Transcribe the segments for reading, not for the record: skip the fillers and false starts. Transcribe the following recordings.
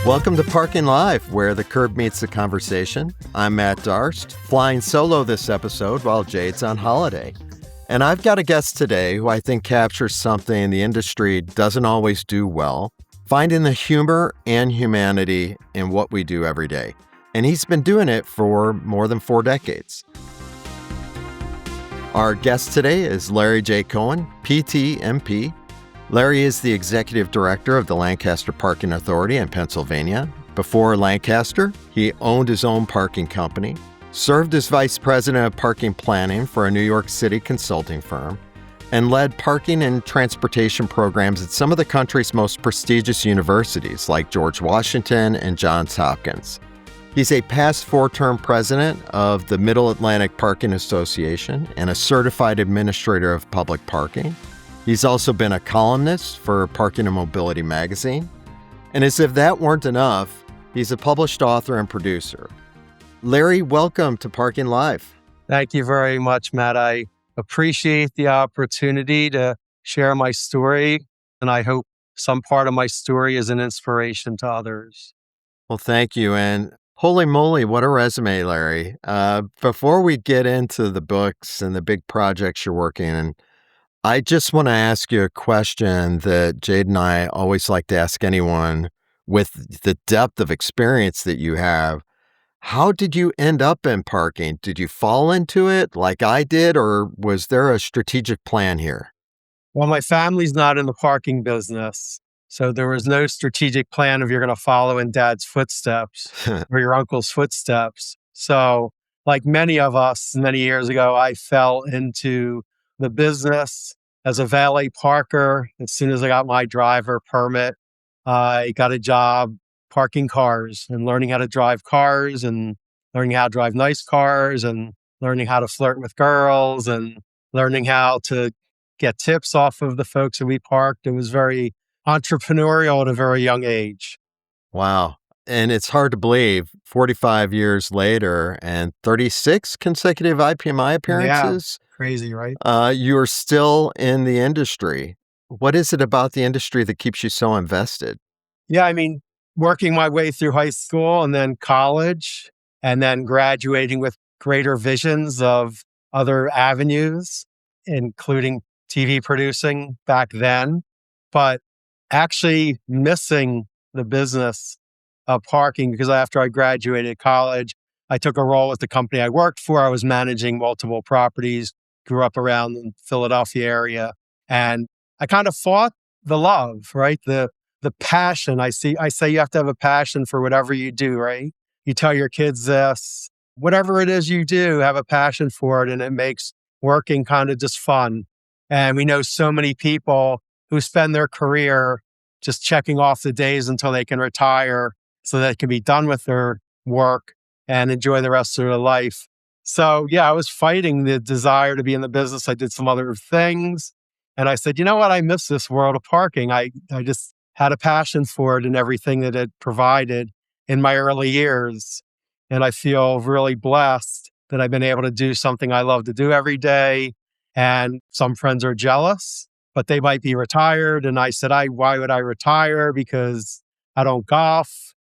Welcome to Parking Live, where the curb meets the conversation. I'm Matt Darst, flying solo this episode while Jade's on holiday. And I've got a guest today who I think captures something the industry doesn't always do well, finding the humor and humanity in what we do every day. And he's been doing it for more than 4 decades. Our guest today is Larry J. Cohen, PT, MP. Larry is the executive director of the Lancaster Parking Authority in Pennsylvania. Before Lancaster, he owned his own parking company, served as vice president of parking planning for a New York City consulting firm, and led parking and transportation programs at some of the country's most prestigious universities like George Washington and Johns Hopkins. He's a past 4-term president of the Middle Atlantic Parking Association and a certified administrator of public parking. He's also been a columnist for Parking and Mobility magazine. And as if that weren't enough, he's a published author and producer. Larry, welcome to Parking Live. Thank you very much, Matt. I appreciate the opportunity to share my story, and I hope some part of my story is an inspiration to others. Well, thank you. And holy moly, what a resume, Larry. Before we get into the books and the big projects you're working on, I just want to ask you a question that Jade and I always like to ask anyone with the depth of experience that you have. How did you end up in parking? Did you fall into it like I did, or was there a strategic plan here? Well, my family's not in the parking business, so there was no strategic plan of you're going to follow in dad's footsteps or your uncle's footsteps. So like many of us many years ago, I fell into the business as a valet parker. As soon as I got my driver permit, I got a job parking cars and learning how to drive cars and learning how to drive nice cars and learning how to flirt with girls and learning how to get tips off of the folks that we parked. It was very entrepreneurial at a very young age. Wow. And it's hard to believe 45 years later and 36 consecutive IPMI appearances. Yeah, crazy, right? You're still in the industry. What is it about the industry that keeps you so invested? Yeah, I mean, working my way through high school and then college and then graduating with greater visions of other avenues, including TV producing back then, but actually missing the business of parking because after I graduated college, I took a role at the company I worked for. I was managing multiple properties, grew up around the Philadelphia area, and I kind of fought the love, right? The passion. I say you have to have a passion for whatever you do, right? You tell your kids this, whatever it is you do, have a passion for it, and it makes working kind of just fun. And we know so many people who spend their career just checking off the days until they can retire so they can be done with their work and enjoy the rest of their life. So yeah, I was fighting the desire to be in the business. I did some other things. And I said, you know what? I miss this world of parking. I just had a passion for it and everything that it provided in my early years. And I feel really blessed that I've been able to do something I love to do every day. And some friends are jealous, but they might be retired. And I said, why would I retire? Because I don't golf.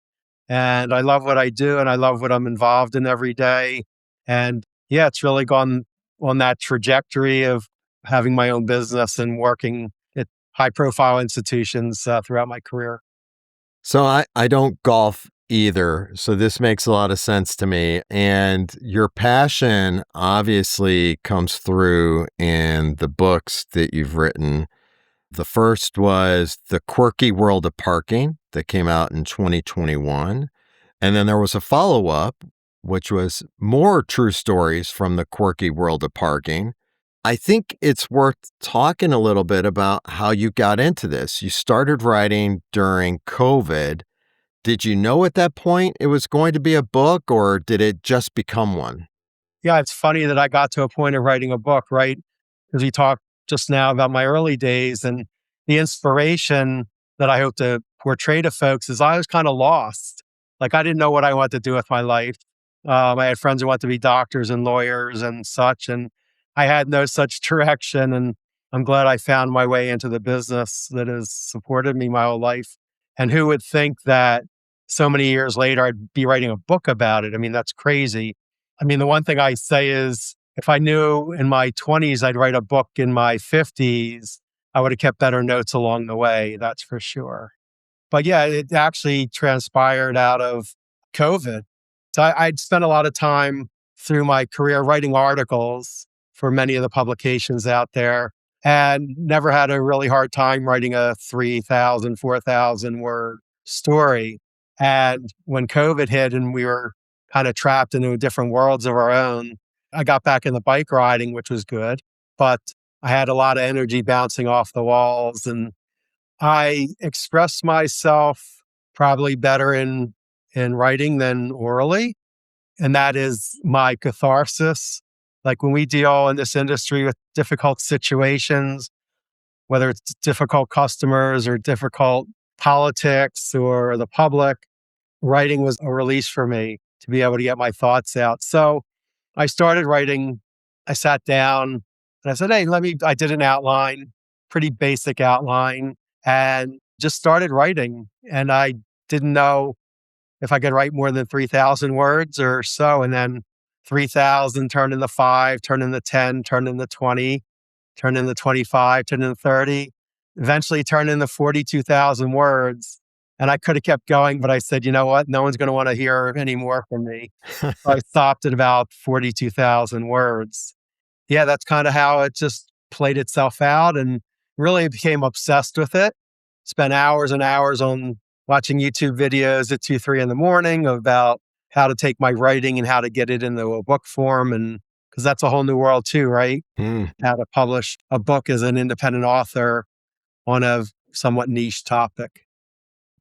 And I love what I do and I love what I'm involved in every day. And yeah, it's really gone on that trajectory of having my own business and working at high profile institutions throughout my career. So I don't golf either. So this makes a lot of sense to me. And your passion obviously comes through in the books that you've written. The first was The Quirky World of Parking that came out in 2021. And then there was a follow-up, which was more true stories from the Quirky World of Parking. I think it's worth talking a little bit about how you got into this. You started writing during COVID. Did you know at that point it was going to be a book, or did it just become one? Yeah, it's funny that I got to a point of writing a book, right? Because we talked just now about my early days, and the inspiration that I hope to portray to folks is I was kind of lost. Like I didn't know what I wanted to do with my life. I had friends who wanted to be doctors and lawyers and such, and I had no such direction. And I'm glad I found my way into the business that has supported me my whole life. And who would think that so many years later I'd be writing a book about it? I mean, that's crazy. I mean, the one thing I say is if I knew in my 20s I'd write a book in my 50s, I would have kept better notes along the way. That's for sure. But yeah, it actually transpired out of COVID. So I'd spent a lot of time through my career writing articles for many of the publications out there and never had a really hard time writing a 3,000, 4,000 word story. And when COVID hit and we were kind of trapped into different worlds of our own, I got back in the bike riding, which was good. But I had a lot of energy bouncing off the walls and I express myself probably better in writing than orally, and that is my catharsis. Like when we deal in this industry with difficult situations, whether it's difficult customers or difficult politics or the public, writing was a release for me to be able to get my thoughts out. So I started writing. I sat down and I said, hey, I did an outline, pretty basic outline, and just started writing. And I didn't know if I could write more than 3,000 words or so. And then 3,000 turned into 5, turned into 10, turned into 20, turned into 25, turned into 30, eventually turned into 42,000 words. And I could have kept going, but I said, you know what? No one's going to want to hear any more from me. So I stopped at about 42,000 words. Yeah, that's kind of how it just played itself out and really became obsessed with it. Spent hours and hours on watching YouTube videos at 2, 3 in the morning about how to take my writing and how to get it into a book form. And because that's a whole new world too, right? Mm. How to publish a book as an independent author on a somewhat niche topic.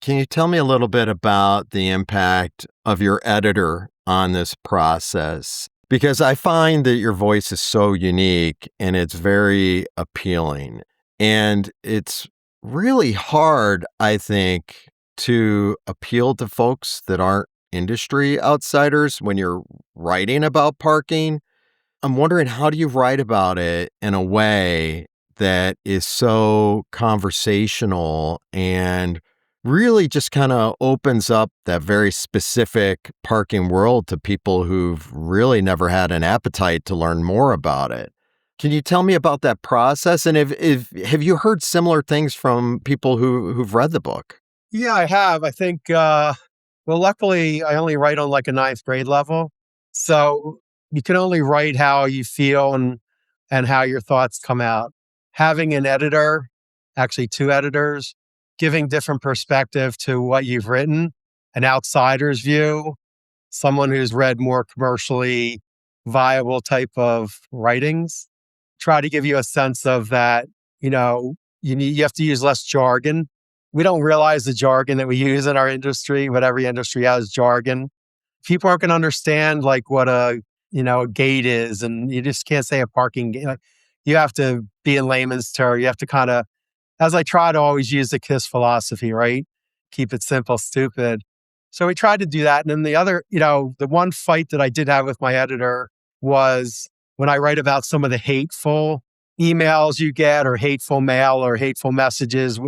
Can you tell me a little bit about the impact of your editor on this process? Because I find that your voice is so unique and it's very appealing. And it's really hard, I think, to appeal to folks that aren't industry outsiders when you're writing about parking. I'm wondering, how do you write about it in a way that is so conversational and really just kind of opens up that very specific parking world to people who've really never had an appetite to learn more about it? Can you tell me about that process? And if have you heard similar things from people who've read the book? Yeah, I have. I think, luckily, I only write on like a ninth grade level. So you can only write how you feel and how your thoughts come out. Having an editor, actually two editors, giving different perspective to what you've written, an outsider's view, someone who's read more commercially viable type of writings, try to give you a sense of that, you have to use less jargon. We don't realize the jargon that we use in our industry, but every industry has jargon. People aren't going to understand like what a gate is, and you just can't say a parking gate. Like, you have to be in layman's terms. You have to kind of, as I try to always use the KISS philosophy, right? Keep it simple, stupid. So we tried to do that. And then the one fight that I did have with my editor was when I write about some of the hateful emails you get or hateful mail or hateful messages,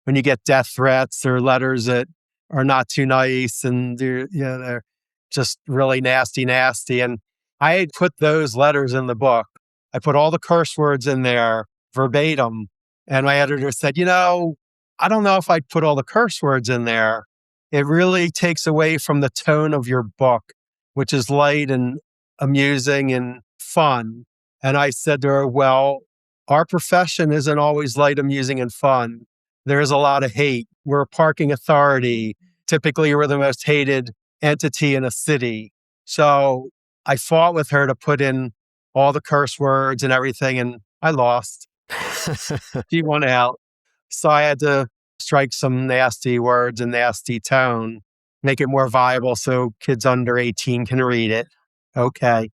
when you get death threats or letters that are not too nice and they're just really nasty, nasty. And I had put those letters in the book. I put all the curse words in there verbatim. And my editor said, I don't know if I'd put all the curse words in there. It really takes away from the tone of your book, which is light and amusing and fun. And I said to her, well, our profession isn't always light, amusing, and fun. There's a lot of hate. We're a parking authority. Typically, we're the most hated entity in a city. So I fought with her to put in all the curse words and everything, and I lost. She won out. So I had to strike some nasty words and nasty tone, make it more viable so kids under 18 can read it. Okay.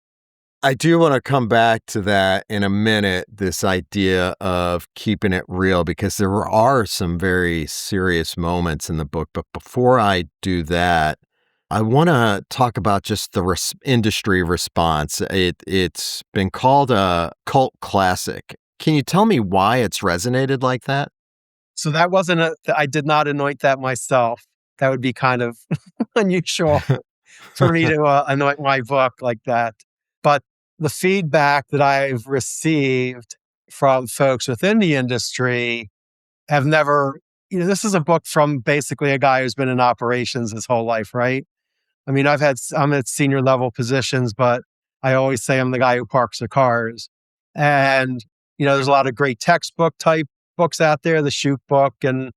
I do want to come back to that in a minute, this idea of keeping it real, because there are some very serious moments in the book. But before I do that, I want to talk about just the industry response. It's been called a cult classic. Can you tell me why it's resonated like that? So that wasn't I did not anoint that myself. That would be kind of unusual for me to anoint my book like that. But the feedback that I've received from folks within the industry have never, this is a book from basically a guy who's been in operations his whole life, right? I mean, I'm at senior level positions, but I always say I'm the guy who parks the cars. And, there's a lot of great textbook type books out there, the shoot book and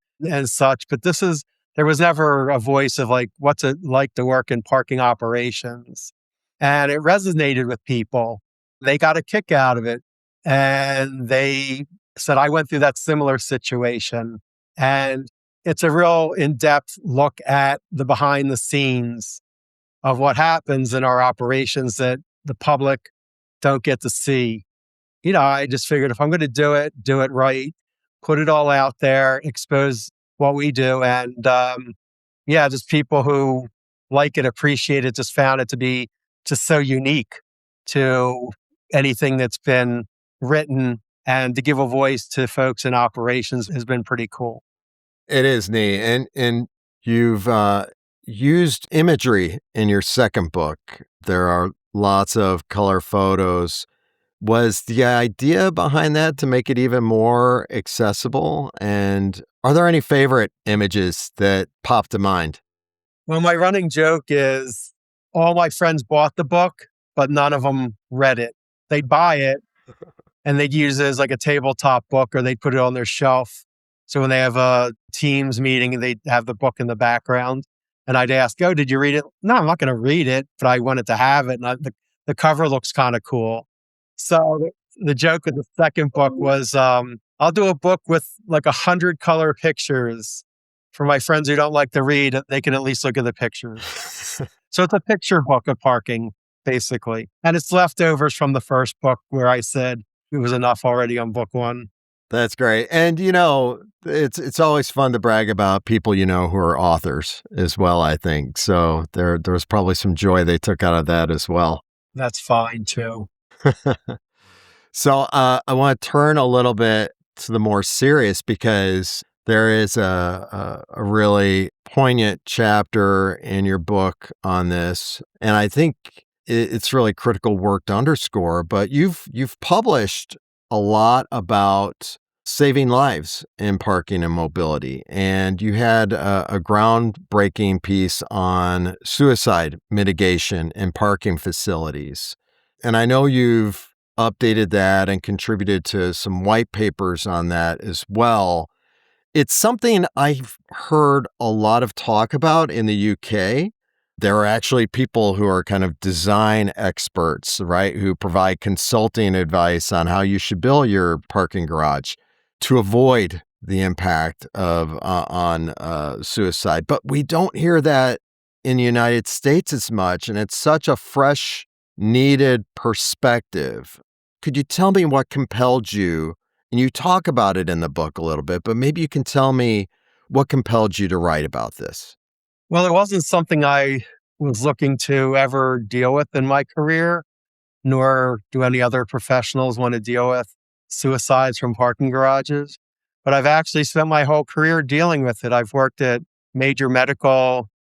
such. But there was never a voice of like, what's it like to work in parking operations? And it resonated with people. They got a kick out of it. And they said, I went through that similar situation. And it's a real in-depth look at the behind the scenes of what happens in our operations that the public don't get to see. I just figured if I'm going to do it right, put it all out there, expose what we do. And just people who like it, appreciate it, just found it to be just so unique to anything that's been written. And to give a voice to folks in operations has been pretty cool. It is neat. And you've used imagery in your second book. There are lots of color photos. Was the idea behind that to make it even more accessible? And are there any favorite images that pop to mind? Well, my running joke is all my friends bought the book, but none of them read it. They'd buy it and they'd use it as like a tabletop book, or they'd put it on their shelf. So when they have a Teams meeting, they'd have the book in the background. And I'd ask, oh, did you read it? No, I'm not going to read it, but I wanted to have it. And the cover looks kind of cool. So the joke of the second book was, I'll do a book with like 100 color pictures for my friends who don't like to read. They can at least look at the pictures. So it's a picture book of parking, basically. And it's leftovers from the first book where I said it was enough already on book one. That's great. And it's always fun to brag about people who are authors as well, I think. So there was probably some joy they took out of that as well. That's fine too. So I want to turn a little bit to the more serious, because there is a really poignant chapter in your book on this. And I think it's really critical work to underscore, but you've published a lot about saving lives in parking and mobility. And you had a groundbreaking piece on suicide mitigation in parking facilities. And I know you've updated that and contributed to some white papers on that as well. It's something I've heard a lot of talk about in the UK. There are actually people who are kind of design experts, right, who provide consulting advice on how you should build your parking garage to avoid the impact of on suicide. But we don't hear that in the United States as much, and it's such a fresh, needed perspective. Could you tell me what compelled you? And you talk about it in the book a little bit, but maybe you can tell me what compelled you to write about this. Well, it wasn't something I was looking to ever deal with in my career, nor do any other professionals want to deal with suicides from parking garages. But I've actually spent my whole career dealing with it. I've worked at major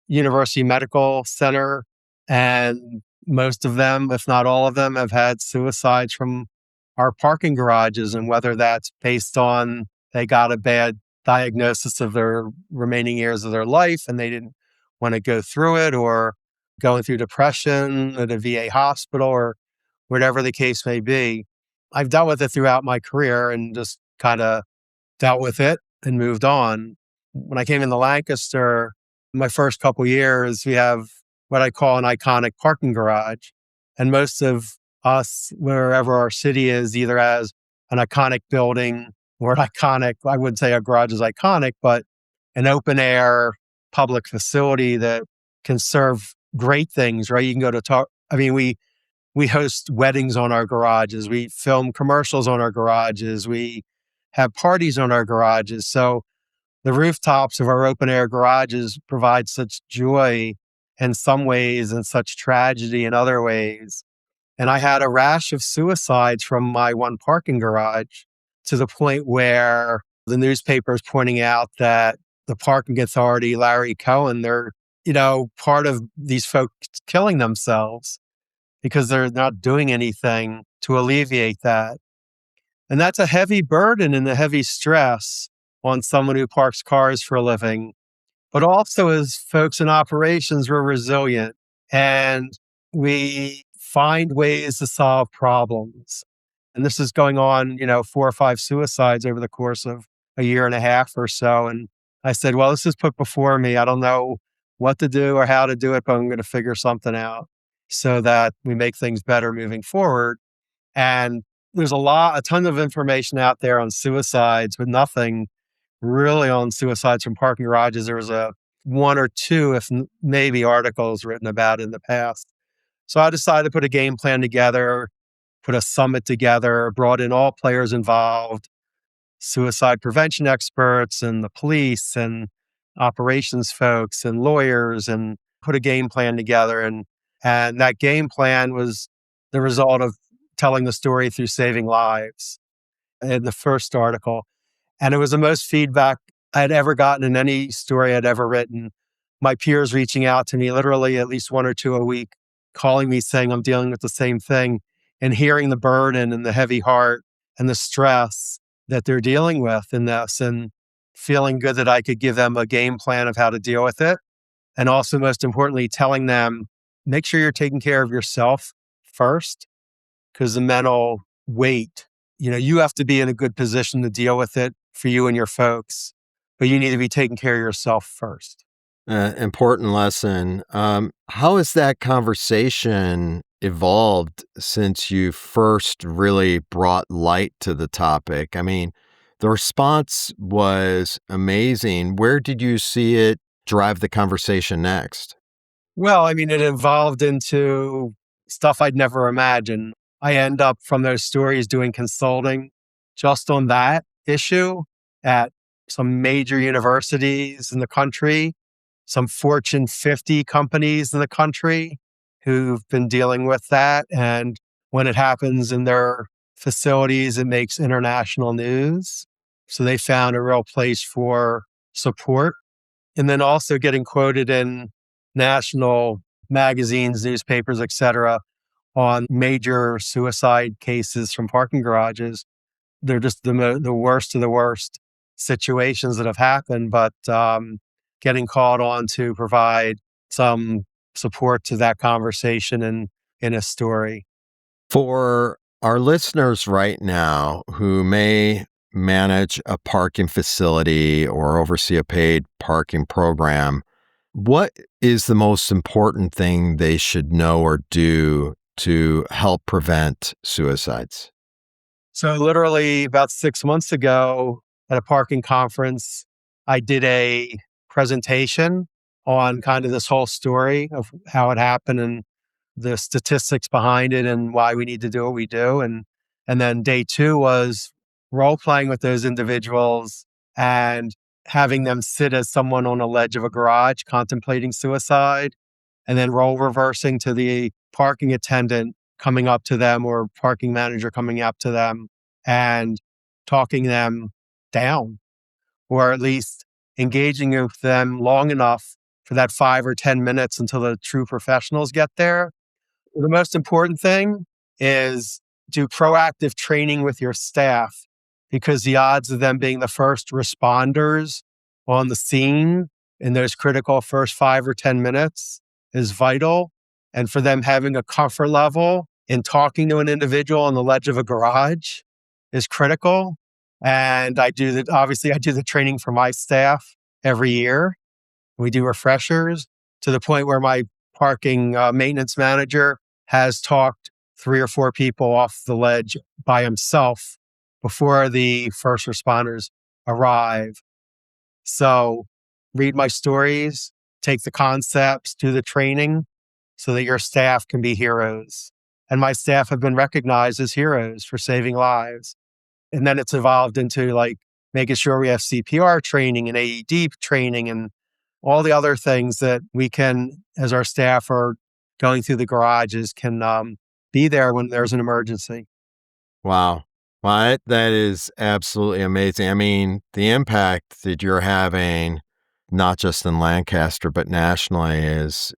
university medical center, and most of them, if not all of them, have had suicides from our parking garages. And whether that's based on they got a bad diagnosis of their remaining years of their life and they didn't want to go through it, or going through depression at a VA hospital, or whatever the case may be. I've dealt with it throughout my career and just kind of dealt with it and moved on. When I came into Lancaster, my first couple years, we have what I call an iconic parking garage. And most of us, wherever our city is, either has an iconic building or I wouldn't say a garage is iconic, but an open air public facility that can serve great things, right? You can go to talk. I mean, we host weddings on our garages. We film commercials on our garages. We have parties on our garages. So the rooftops of our open air garages provide such joy in some ways and such tragedy in other ways. And I had a rash of suicides from my one parking garage to the point where the newspaper is pointing out that the parking authority, Larry Cohen, they're, part of these folks killing themselves because they're not doing anything to alleviate that. And that's a heavy burden and a heavy stress on someone who parks cars for a living. But also, as folks in operations, we're resilient and we find ways to solve problems. And this is going on, 4 or 5 suicides over the course of a year and a half or so. And I said, well, this is put before me. I don't know what to do or how to do it, but I'm going to figure something out so that we make things better moving forward. And there's a ton of information out there on suicides, but nothing really on suicides from parking garages. There was a one or two, if maybe articles written about in the past. So I decided to put a game plan together, put a summit together, brought in all players involved, suicide prevention experts and the police and operations folks and lawyers, and put a game plan together. And that game plan was the result of telling the story through saving lives in the first article. And it was the most feedback I had ever gotten in any story I'd ever written. My peers reaching out to me literally at least one or two a week, calling me saying I'm dealing with the same thing, and hearing the burden and the heavy heart and the stress that they're dealing with in this, and feeling good that I could give them a game plan of how to deal with it. And also, most importantly, telling them, make sure you're taking care of yourself first, because the mental weight, you have to be in a good position to deal with it for you and your folks, but you need to be taking care of yourself first. Important lesson. How has that conversation evolved since you first really brought light to the topic? I mean, the response was amazing. Where did you see it drive the conversation next? Well, it evolved into stuff I'd never imagined. I end up from those stories doing consulting just on that issue at some major universities in the country, some Fortune 50 companies in the country who've been dealing with that. And when it happens in their facilities, it makes international news. So they found a real place for support. And then also getting quoted in national magazines, newspapers, etc., on major suicide cases from parking garages. They're just the worst of the worst situations that have happened, but getting called on to provide some support to that conversation and in a story. For our listeners right now who may manage a parking facility or oversee a paid parking program, what is the most important thing they should know or do to help prevent suicides? So literally about 6 months ago at a parking conference, I did a presentation on kind of this whole story of how it happened and the statistics behind it and why we need to do what we do. And then day 2 was role playing with those individuals and having them sit as someone on a ledge of a garage contemplating suicide, and then role reversing to the parking attendant coming up to them or parking manager coming up to them and talking them down, or at least engaging with them long enough for that 5 or 10 minutes until the true professionals get there. The most important thing is do proactive training with your staff, because the odds of them being the first responders on the scene in those critical first 5 or 10 minutes is vital. And for them having a comfort level in talking to an individual on the ledge of a garage is critical. And I do the training for my staff every year. We do refreshers to the point where my parking maintenance manager has talked 3 or 4 people off the ledge by himself before the first responders arrive. So read my stories, take the concepts, do the training so that your staff can be heroes. And my staff have been recognized as heroes for saving lives. And then it's evolved into like making sure we have CPR training and AED training and all the other things that we can, as our staff are going through the garages, can be there when there's an emergency. Wow. Well, that is absolutely amazing. I mean, the impact that you're having, not just in Lancaster, but nationally is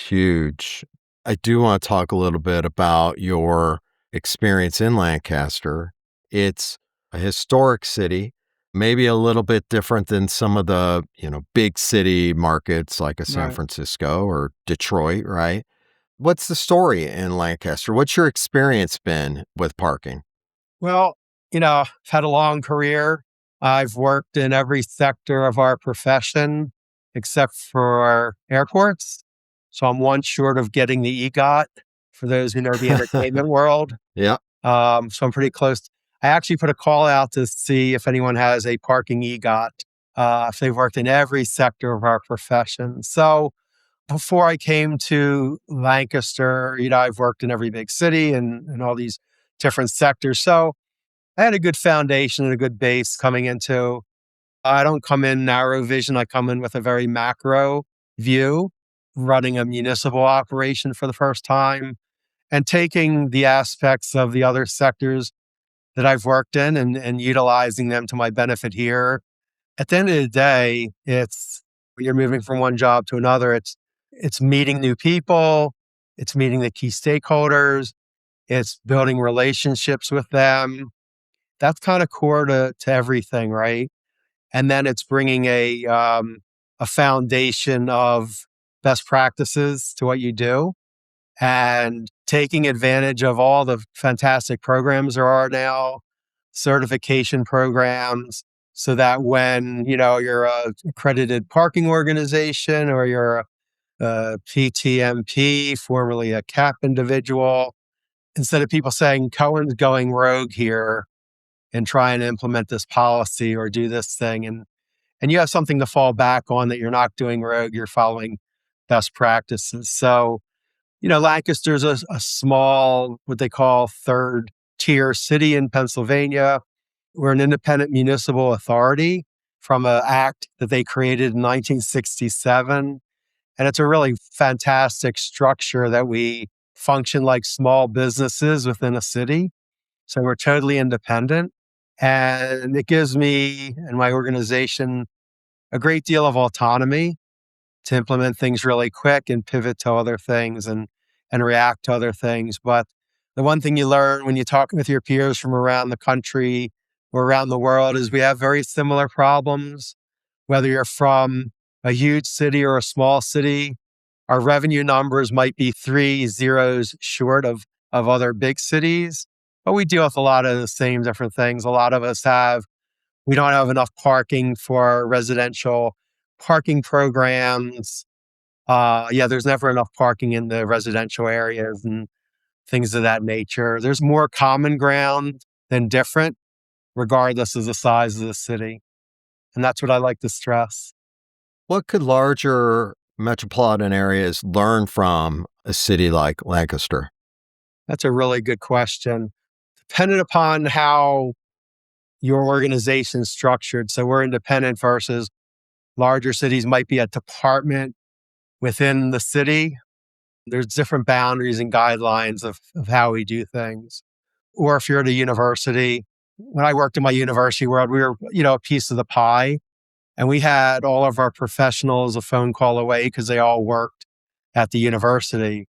huge. I do want to talk a little bit about your experience in Lancaster. It's a historic city, maybe a little bit different than some of the, big city markets like a San Right. Francisco or Detroit, right? What's the story in Lancaster? What's your experience been with parking? Well, I've had a long career. I've worked in every sector of our profession except for airports. So I'm one short of getting the EGOT for those who know the entertainment world. Yeah. So I'm pretty close. I actually put a call out to see if anyone has a parking EGOT, if they've worked in every sector of our profession. So before I came to Lancaster, I've worked in every big city and all these different sectors. So I had a good foundation and a good base coming into. I don't come in narrow vision. I come in with a very macro view, running a municipal operation for the first time and taking the aspects of the other sectors that I've worked in and utilizing them to my benefit here. At the end of the day, it's you're moving from one job to another. It's meeting new people, it's meeting the key stakeholders, it's building relationships with them. That's kind of core to everything, right? And then it's bringing a foundation of best practices to what you do and taking advantage of all the fantastic programs there are now, certification programs, so that when you're a accredited parking organization or you're a PTMP, formerly a CAP individual, instead of people saying Cohen's going rogue here and trying to implement this policy or do this thing, and you have something to fall back on that you're not doing rogue, you're following best practices. So Lancaster's a small, what they call third tier city in Pennsylvania. We're an independent municipal authority from an act that they created in 1967. And it's a really fantastic structure that we function like small businesses within a city. So we're totally independent. And it gives me and my organization a great deal of autonomy to implement things really quick and pivot to other things and react to other things. But the one thing you learn when you talk with your peers from around the country or around the world is we have very similar problems, whether you're from a huge city or a small city. Our revenue numbers might be 3 zeros short of other big cities, but we deal with a lot of the same different things. A lot of us we don't have enough parking for our residential parking programs. There's never enough parking in the residential areas and things of that nature. There's more common ground than different, regardless of the size of the city. And that's what I like to stress. What could larger metropolitan areas learn from a city like Lancaster? That's a really good question. Depending upon how your organization is structured. So we're independent versus larger cities might be a department within the city. There's different boundaries and guidelines of how we do things. Or if you're at a university, when I worked in my university world, we were, a piece of the pie. And we had all of our professionals a phone call away because they all worked at the university.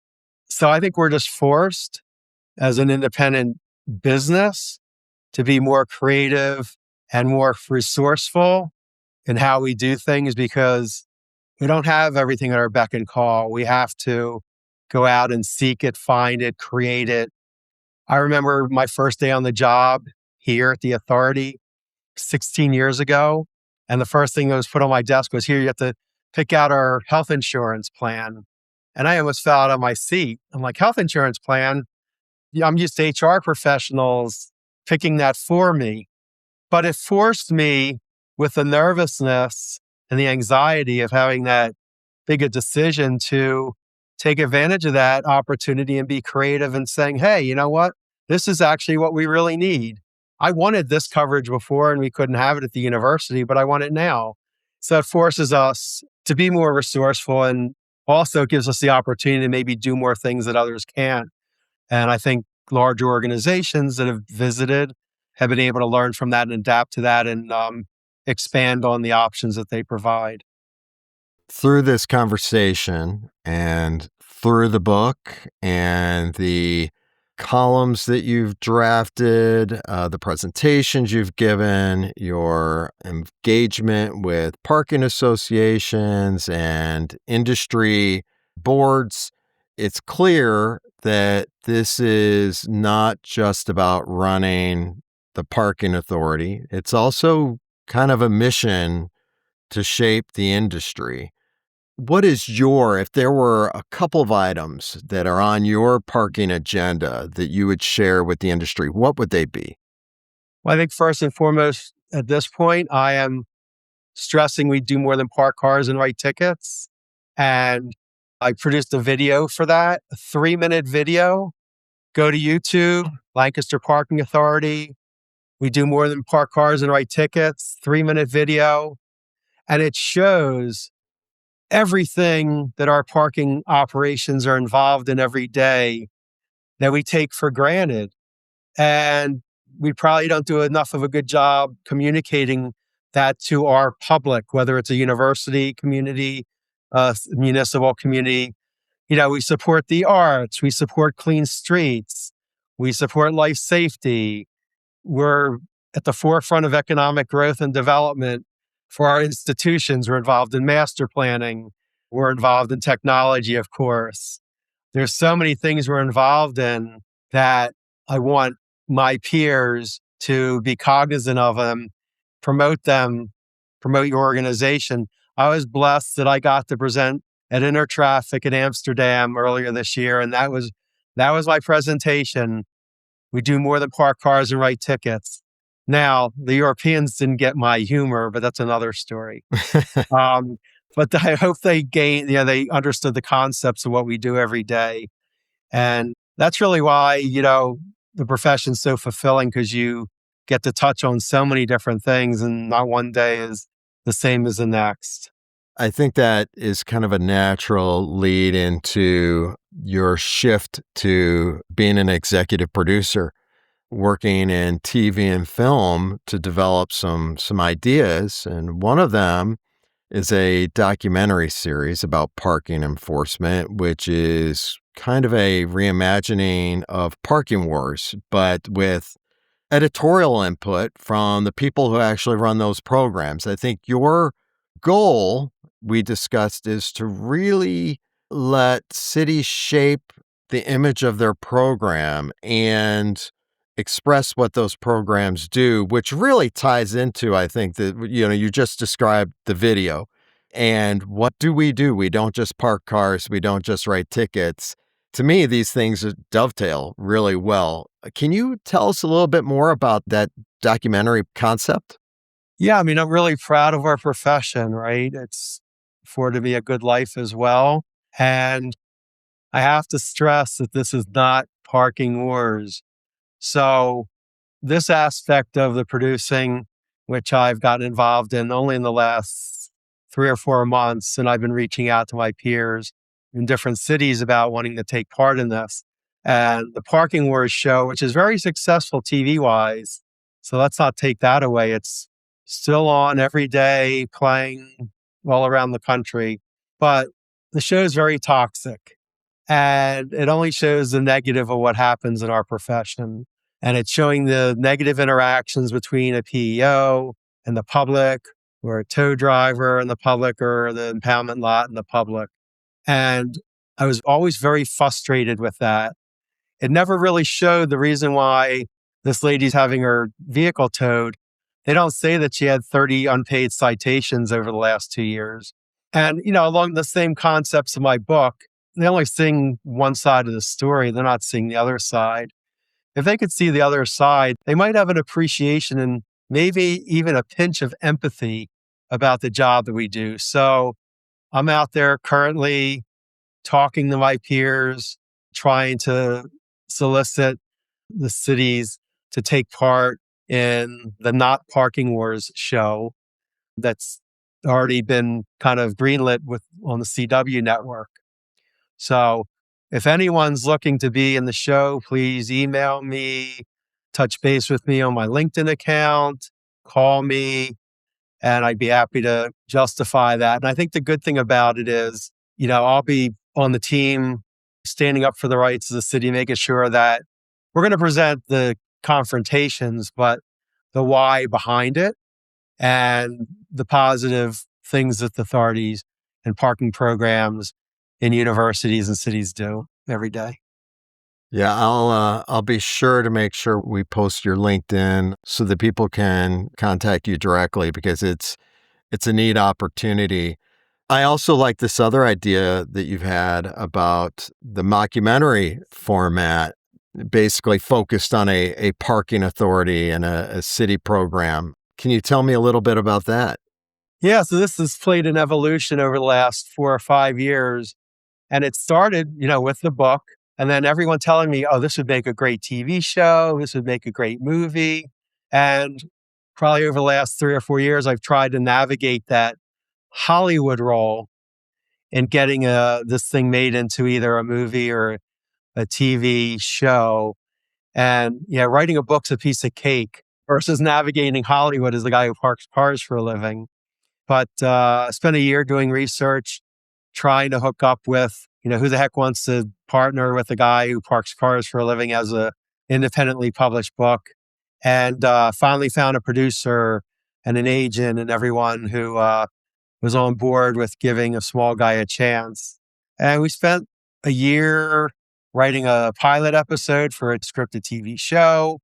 So I think we're just forced as an independent business to be more creative and more resourceful in how we do things because we don't have everything at our beck and call. We have to go out and seek it, find it, create it. I remember my first day on the job here at the authority 16 years ago. And the first thing that was put on my desk was, here, you have to pick out our health insurance plan. And I almost fell out of my seat. I'm like, health insurance plan? Yeah, I'm used to HR professionals picking that for me. But it forced me with the nervousness and the anxiety of having that big a decision to take advantage of that opportunity and be creative and saying, hey, you know what? This is actually what we really need. I wanted this coverage before and we couldn't have it at the university, but I want it now. So it forces us to be more resourceful, and also gives us the opportunity to maybe do more things that others can't. And I think larger organizations that have visited have been able to learn from that and adapt to that, and expand on the options that they provide. Through this conversation and through the book and the columns that you've drafted, the presentations you've given, your engagement with parking associations and industry boards, it's clear that this is not just about running the parking authority. It's also kind of a mission to shape the industry. What is if there were a couple of items that are on your parking agenda that you would share with the industry, what would they be? Well, I think first and foremost, at this point, I am stressing we do more than park cars and write tickets. And I produced a video for that, a 3-minute video. Go to YouTube, Lancaster Parking Authority. We do more than park cars and write tickets, 3-minute video. And it shows everything that our parking operations are involved in every day that we take for granted. And we probably don't do enough of a good job communicating that to our public, whether it's a university community, municipal community. We support the arts, we support clean streets, we support life safety. We're at the forefront of economic growth and development for our institutions. We're involved in master planning. We're involved in technology, of course. There's so many things we're involved in that I want my peers to be cognizant of them, promote them, promote your organization. I was blessed that I got to present at Intertraffic in Amsterdam earlier this year, and that was my presentation. We do more than park cars and write tickets. Now, the Europeans didn't get my humor, but that's another story. Um, but I hope they understood the concepts of what we do every day. And that's really why, the profession's so fulfilling, because you get to touch on so many different things, and not one day is the same as the next. I think that is kind of a natural lead into your shift to being an executive producer, working in TV and film to develop some ideas. And one of them is a documentary series about parking enforcement, which is kind of a reimagining of parking wars, but with editorial input from the people who actually run those programs. I think your goal, we discussed, is to really let cities shape the image of their program and express what those programs do, which really ties into, I think, that, you just described the video. And what do? We don't just park cars. We don't just write tickets. To me, these things dovetail really well. Can you tell us a little bit more about that documentary concept? Yeah, I mean, I'm really proud of our profession, right? It's afforded me a good life as well. And I have to stress that this is not parking wars. So this aspect of the producing, which I've gotten involved in only in the last 3 or 4 months, and I've been reaching out to my peers in different cities about wanting to take part in this. And the Parking Wars show, which is very successful TV wise, so let's not take that away. It's still on every day, playing all around the country. But the show is very toxic, and it only shows the negative of what happens in our profession. And it's showing the negative interactions between a PEO and the public, or a tow driver and the public, or the impoundment lot and the public. And I was always very frustrated with that. It never really showed the reason why this lady's having her vehicle towed. They don't say that she had 30 unpaid citations over the last 2 years. And, along the same concepts of my book, they only sing one side of the story. They're not seeing the other side. If they could see the other side, they might have an appreciation and maybe even a pinch of empathy about the job that we do. So I'm out there currently talking to my peers, trying to solicit the cities to take part in the Not Parking Wars show that's already been kind of greenlit on the CW network. So if anyone's looking to be in the show, please email me, touch base with me on my LinkedIn account, call me, and I'd be happy to justify that. And I think the good thing about it is, I'll be on the team standing up for the rights of the city, making sure that we're going to present the confrontations, but the why behind it and the positive things that the authorities and parking programs in universities and cities do every day. Yeah, I'll be sure to make sure we post your LinkedIn so that people can contact you directly because it's a neat opportunity. I also like this other idea that you've had about the mockumentary format, basically focused on a parking authority and a city program. Can you tell me a little bit about that? Yeah, so this has played an evolution over the last 4 or 5 years. And it started, with the book, and then everyone telling me, oh, this would make a great TV show, this would make a great movie. And probably over the last 3 or 4 years, I've tried to navigate that Hollywood role in getting this thing made into either a movie or a TV show. And yeah, writing a book's a piece of cake versus navigating Hollywood as the guy who parks cars for a living. But I spent a year doing research, trying to hook up with, who the heck wants to partner with a guy who parks cars for a living as a independently published book. And finally found a producer and an agent and everyone who was on board with giving a small guy a chance. And we spent a year writing a pilot episode for a scripted TV show.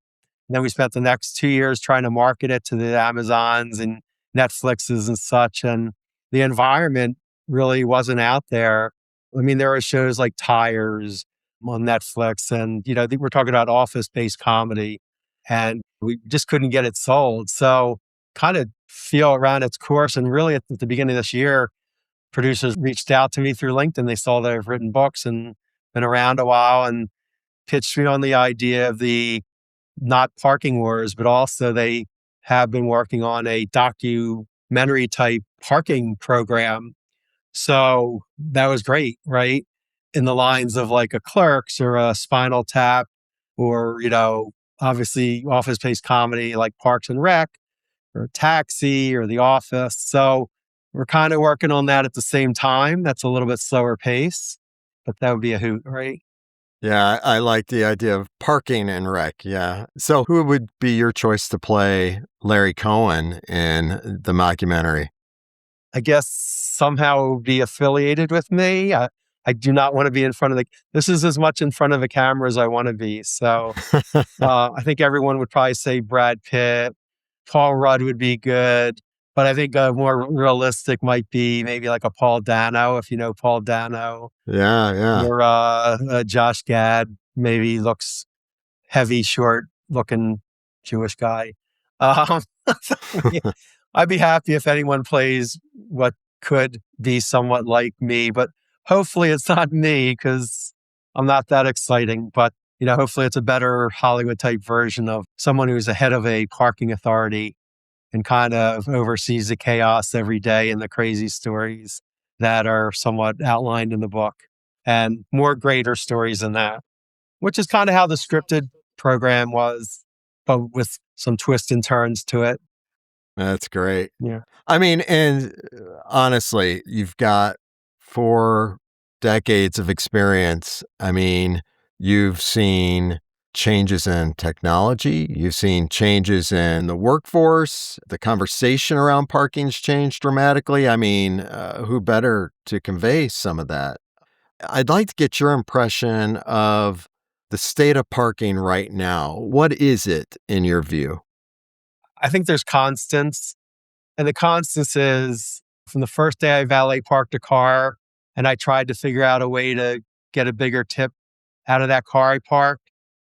And then we spent the next 2 years trying to market it to the Amazons and Netflixes and such. And the environment really wasn't out there. I mean, there are shows like Tires on Netflix, and, we're talking about office-based comedy, and we just couldn't get it sold. So kind of feel around its course. And really at the beginning of this year, producers reached out to me through LinkedIn. They saw that I've written books and been around a while and pitched me on the idea of the not parking wars, but also they have been working on a documentary type parking program. So that was great, right? In the lines of like a Clerks or a Spinal Tap or, obviously office-based comedy like Parks and Rec or Taxi or The Office. So we're kind of working on that at the same time. That's a little bit slower pace, but that would be a hoot, right? Yeah, I like the idea of parking and rec. Yeah. So, who would be your choice to play Larry Cohen in the mockumentary? I guess somehow it would be affiliated with me. I do not want to be in front of this is as much in front of a camera as I want to be. So I think everyone would probably say Brad Pitt. Paul Rudd would be good. But I think more realistic might be maybe like a Paul Dano, if you know Paul Dano, Yeah, yeah. or Josh Gad. Maybe looks heavy, short looking Jewish guy. Um, I'd be happy if anyone plays what could be somewhat like me, but hopefully it's not me because I'm not that exciting. But, hopefully it's a better Hollywood type version of someone who's the head of a parking authority and kind of oversees the chaos every day and the crazy stories that are somewhat outlined in the book and more greater stories than that, which is kind of how the scripted program was, but with some twists and turns to it. That's great. Yeah. I mean, and honestly, you've got 4 decades of experience. I mean, you've seen changes in technology, you've seen changes in the workforce, the conversation around parking's changed dramatically. I mean, who better to convey some of that? I'd like to get your impression of the state of parking right now. What is it in your view? I think there's constants. And the constants is from the first day I valet parked a car and I tried to figure out a way to get a bigger tip out of that car I parked.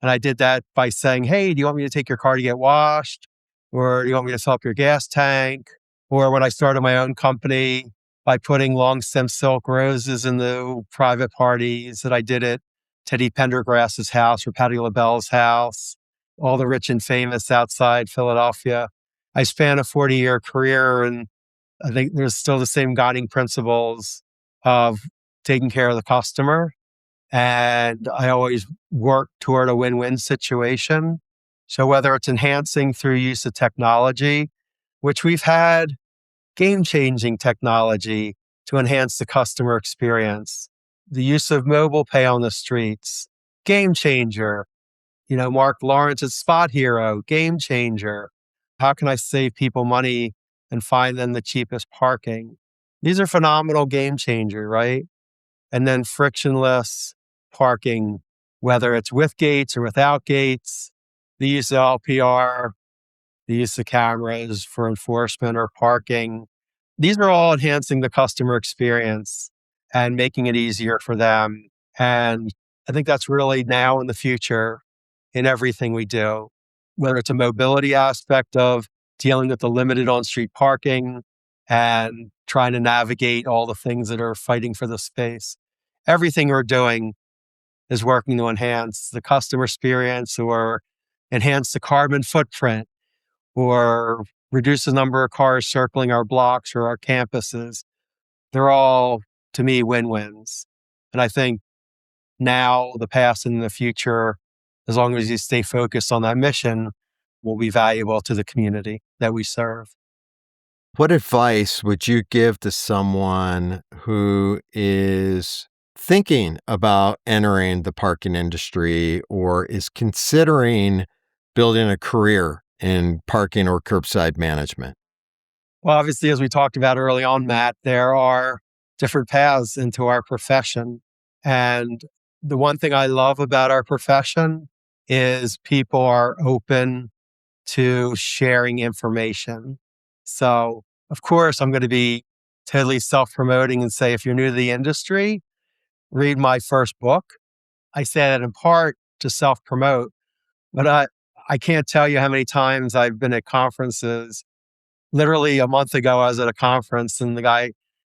And I did that by saying, hey, do you want me to take your car to get washed? Or do you want me to fill up your gas tank? Or when I started my own company, by putting long stem silk roses in the private parties that I did at Teddy Pendergrass's house or Patti LaBelle's house, all the rich and famous outside Philadelphia. I spanned a 40-year career in I think there's still the same guiding principles of taking care of the customer. And I always work toward a win-win situation. So whether it's enhancing through use of technology, which we've had game-changing technology to enhance the customer experience, the use of mobile pay on the streets, game changer. Mark Lawrence's Spot Hero, game changer. How can I save people money and find them the cheapest parking? These are phenomenal game changer, right? And then frictionless parking, whether it's with gates or without gates, the use of LPR, the use of cameras for enforcement or parking. These are all enhancing the customer experience and making it easier for them. And I think that's really now in the future in everything we do, whether it's a mobility aspect of dealing with the limited on-street parking and trying to navigate all the things that are fighting for the space. Everything we're doing is working to enhance the customer experience or enhance the carbon footprint or reduce the number of cars circling our blocks or our campuses. They're all, to me, win-wins. And I think now, the past, and the future, as long as you stay focused on that mission, will be valuable to the community that we serve. What advice would you give to someone who is thinking about entering the parking industry or is considering building a career in parking or curbside management? Well, obviously, as we talked about early on, Matt, there are different paths into our profession. And the one thing I love about our profession is people are open to sharing information. So, of course, I'm going to be totally self-promoting and say, if you're new to the industry, read my first book. I say that in part to self-promote, but I can't tell you how many times I've been at conferences. Literally a month ago, I was at a conference and the guy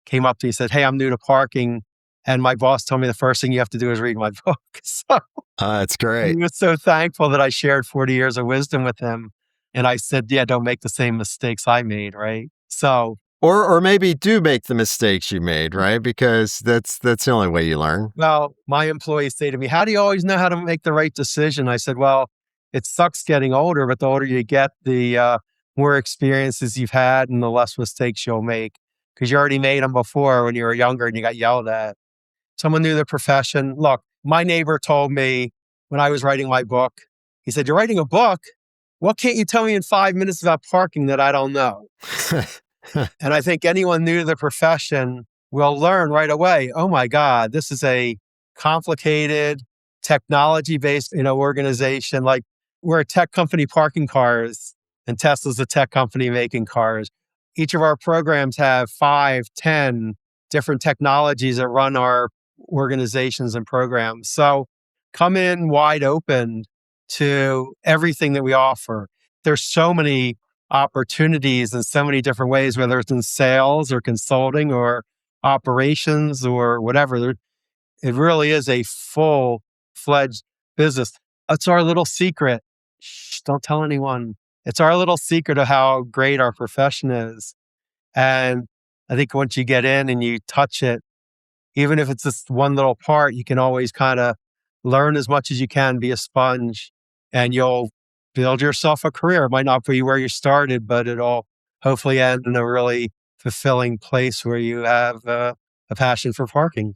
came up to me and said, "Hey, I'm new to parking." And my boss told me the first thing you have to do is read my book. So That's he great. was so thankful that I shared 40 years of wisdom with him. And I said, yeah, don't make the same mistakes I made, right? So, Or maybe do make the mistakes you made, right? Because that's the only way you learn. well, my employees say to me, how do you always know how to make the right decision? I said, well, it sucks getting older, but the older you get, the more experiences you've had and the less mistakes you'll make because you already made them before when you were younger and you got yelled at. Someone knew the profession. Look, my neighbor told me when I was writing my book, he said, "You're writing a book? What can't you tell me in 5 minutes about parking that I don't know?" And I think anyone new to the profession will learn right away, oh my God, this is a complicated technology-based, organization. Like we're a tech company parking cars and Tesla's a tech company making cars. Each of our programs have 5, 10 different technologies that run our organizations and programs. So come in wide open to everything that we offer. There's so many opportunities in so many different ways, whether it's in sales or consulting or operations or whatever. It really is a full-fledged business. It's our little secret. Shh, don't tell anyone. It's our little secret of how great our profession is. And I think once you get in and you touch it, even if it's just one little part, you can always kind of learn as much as you can, be a sponge, and you'll build yourself a career. It might not be where you started, but it'll hopefully end in a really fulfilling place where you have a passion for parking.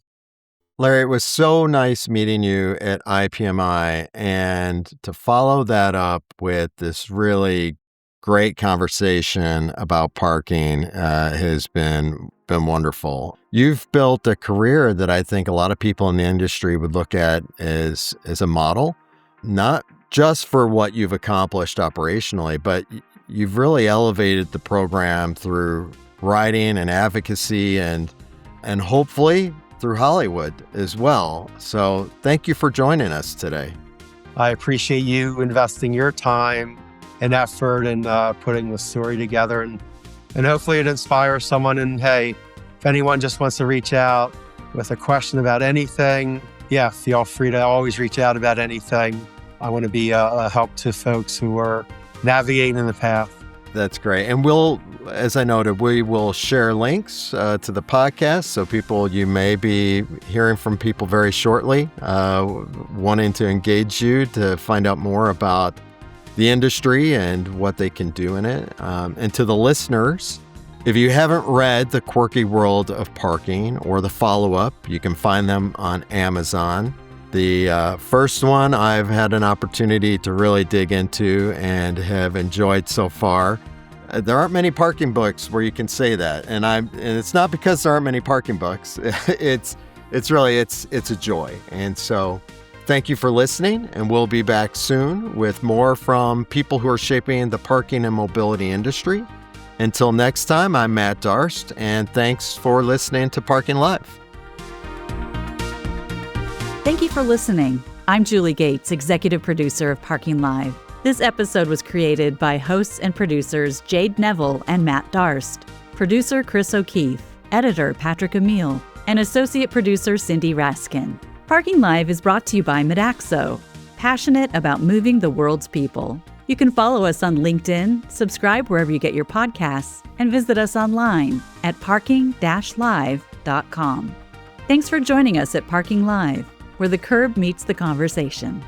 Larry, it was so nice meeting you at IPMI, and to follow that up with this really great conversation about parking has been wonderful. You've built a career that I think a lot of people in the industry would look at as a model, not just for what you've accomplished operationally, but you've really elevated the program through writing and advocacy and hopefully through Hollywood as well. So thank you for joining us today. I appreciate you investing your time and effort and putting the story together. And hopefully it inspires someone. And hey, if anyone just wants to reach out with a question about anything, yeah, feel free to always reach out about anything. I want to be a help to folks who are navigating the path. That's great. And we'll as I noted, we will share links to the podcast. So you may be hearing from people very shortly, wanting to engage you to find out more about the industry and what they can do in it. And to the listeners, if you haven't read The Quirky World of Parking or the follow-up, you can find them on Amazon. The first one I've had an opportunity to really dig into and have enjoyed so far. There aren't many parking books where you can say that, and it's not because there aren't many parking books. It's a joy. And so thank you for listening, and we'll be back soon with more from people who are shaping the parking and mobility industry. Until next time, I'm Matt Darst, and thanks for listening to Parking Live. Thank you for listening. I'm Julie Gates, executive producer of Parking Live. This episode was created by hosts and producers Jade Neville and Matt Darst, producer Chris O'Keefe, editor Patrick Emile, and associate producer Cindy Raskin. Parking Live is brought to you by Modaxo, passionate about moving the world's people. You can follow us on LinkedIn, subscribe wherever you get your podcasts, and visit us online at parking-live.com. Thanks for joining us at Parking Live, where the curb meets the conversation.